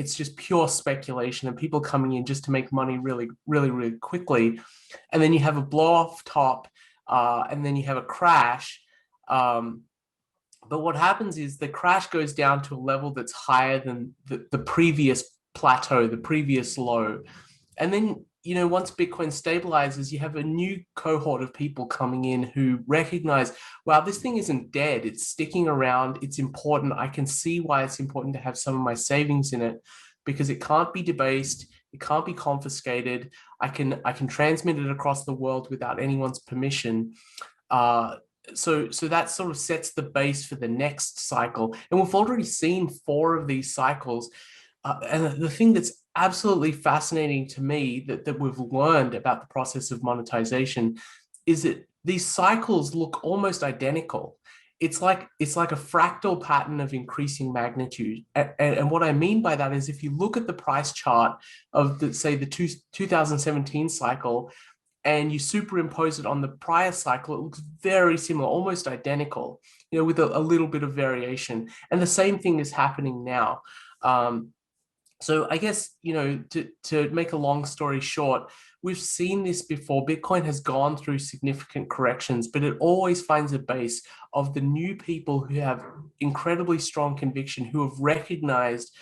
it's just pure speculation and people coming in just to make money really, really, really quickly. And then you have a blow off top, and then you have a crash. But what happens is the crash goes down to a level that's higher than the previous plateau, the previous low. And then, once Bitcoin stabilizes, you have a new cohort of people coming in who recognize, wow, this thing isn't dead. It's sticking around. It's important. I can see why it's important to have some of my savings in it because it can't be debased. It can't be confiscated. I can transmit it across the world without anyone's permission. So that sort of sets the base for the next cycle. And we've already seen 4 of these cycles. And the thing that's absolutely fascinating to me that we've learned about the process of monetization is that these cycles look almost identical. It's like a fractal pattern of increasing magnitude. And what I mean by that is if you look at the price chart of the 2017 cycle, and you superimpose it on the prior cycle, it looks very similar, almost identical, with a little bit of variation. And the same thing is happening now. So I guess, to make a long story short, we've seen this before. Bitcoin has gone through significant corrections, but it always finds a base of the new people who have incredibly strong conviction, who have recognized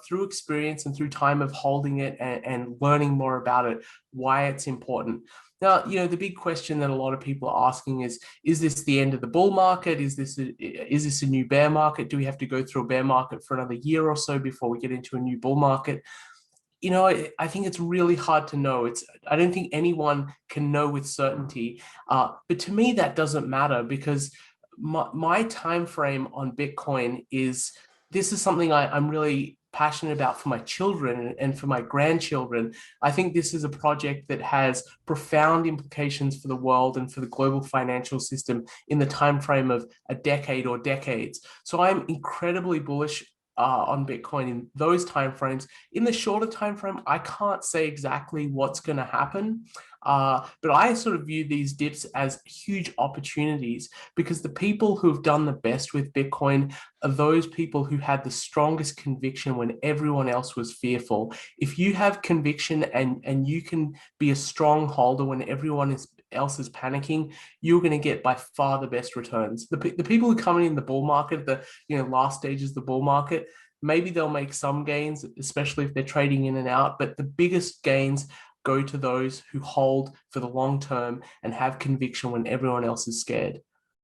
through experience and through time of holding it and learning more about it, why it's important. Now, the big question that a lot of people are asking is this the end of the bull market? Is this a new bear market? Do we have to go through a bear market for another year or so before we get into a new bull market? I think it's really hard to know. I don't think anyone can know with certainty. But to me, that doesn't matter because my time frame on Bitcoin this is something I'm really passionate about for my children and for my grandchildren. I think this is a project that has profound implications for the world and for the global financial system in the time frame of a decade or decades. So I'm incredibly bullish on Bitcoin in those timeframes. In the shorter time frame, I can't say exactly what's going to happen, but I sort of view these dips as huge opportunities because the people who've done the best with Bitcoin are those people who had the strongest conviction when everyone else was fearful. If you have conviction and you can be a strong holder when everyone else is panicking, you're going to get by far the best returns. The people who come in the bull market, the last stages of the bull market, maybe they'll make some gains, especially if they're trading in and out, but the biggest gains go to those who hold for the long term and have conviction when everyone else is scared.